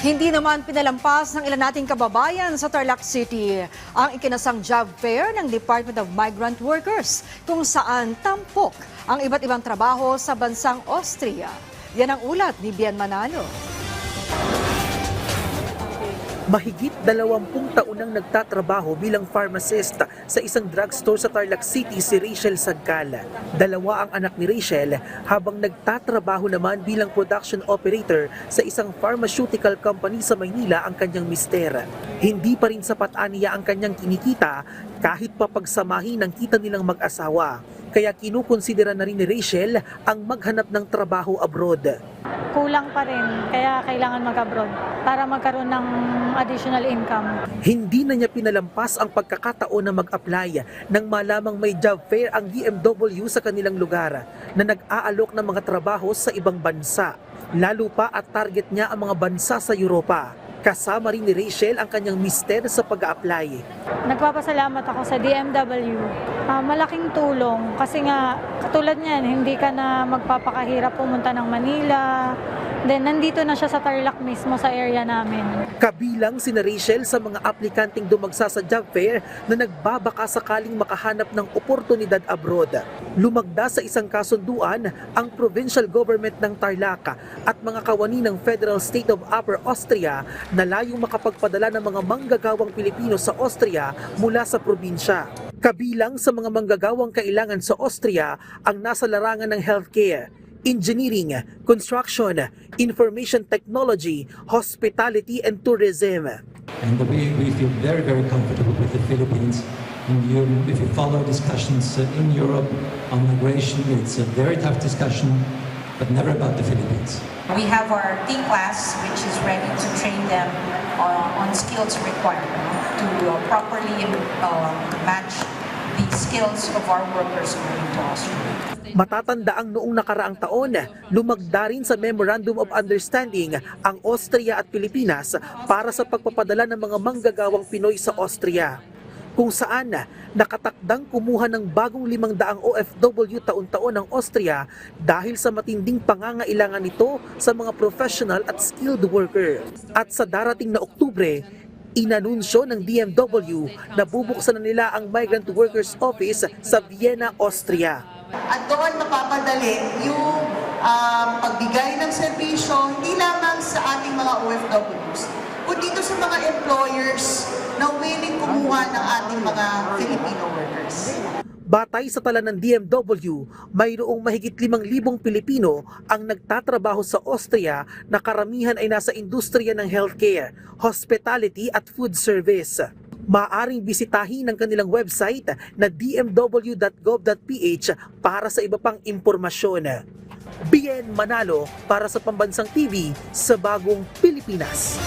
Hindi naman pinalampas ng ilan nating kababayan sa Tarlac City ang ikinasang job fair ng Department of Migrant Workers kung saan tampok ang iba't ibang trabaho sa bansang Austria. Yan ang ulat ni Bien Manalo. Mahigit 20 taon nang nagtatrabaho bilang pharmacist sa isang drugstore sa Tarlac City si Rachel Sagkal. Dalawa ang anak ni Rachel habang nagtatrabaho naman bilang production operator sa isang pharmaceutical company sa Maynila ang kanyang mister. Hindi pa rin sapat aniya ang kanyang kinikita kahit pa pagsamahin ng kita nilang mag-asawa. Kaya kinukonsidera na rin ni Rachel ang maghanap ng trabaho abroad. Kulang pa rin, kaya kailangan mag-abroad para magkaroon ng additional income. Hindi na niya pinalampas ang pagkakataon na mag-apply nang malamang may job fair ang DMW sa kanilang lugar na nag-aalok ng mga trabaho sa ibang bansa. Lalo pa at target niya ang mga bansa sa Europa. Kasama rin ni Rachel ang kanyang mister sa pag-a-apply. Nagpapasalamat ako sa DMW. Malaking tulong kasi nga katulad niyan, hindi ka na magpapakahirap pumunta ng Manila. Then nandito na siya sa Tarlac mismo sa area namin. Kabilang sina Rachel sa mga aplikanteng dumagsa sa job fair na nagbabaka sakaling makahanap ng oportunidad abroad. Lumagda sa isang kasunduan ang provincial government ng Tarlac at mga kawani ng Federal State of Upper Austria na layong makapagpadala ng mga manggagawang Pilipino sa Austria mula sa probinsya. Kabilang sa mga manggagawang kailangan sa Austria ang nasa larangan ng healthcare, engineering, construction, information technology, hospitality, and tourism. And we feel very, very comfortable with the Philippines. If you follow discussions in Europe on migration, it's a very tough discussion, but never about the Philippines. We have our T class, which is ready to train them on skills required to properly match the skills of our workers going to Austria. Matatandaang noong nakaraang taon, lumagda rin sa Memorandum of Understanding ang Austria at Pilipinas para sa pagpapadala ng mga manggagawang Pinoy sa Austria, kung saan nakatakdang kumuha ng bagong 500 OFW taon-taon ng Austria dahil sa matinding pangangailangan nito sa mga professional at skilled worker. At sa darating na Oktubre, inanunsyo ng DMW na bubuksan na nila ang Migrant Workers Office sa Vienna, Austria. At doon mapapadali yung pagbigay ng serbisyo hindi lamang sa ating mga OFWs, kundi dito sa mga employers na willing kumuha ng ating mga Filipino workers. Batay sa tala ng DMW, mayroong mahigit 5,000 Pilipino ang nagtatrabaho sa Austria na karamihan ay nasa industriya ng healthcare, hospitality at food service. Maaring bisitahin ang kanilang website na dmw.gov.ph para sa iba pang impormasyon. Bien Manalo para sa Pambansang TV sa Bagong Pilipinas.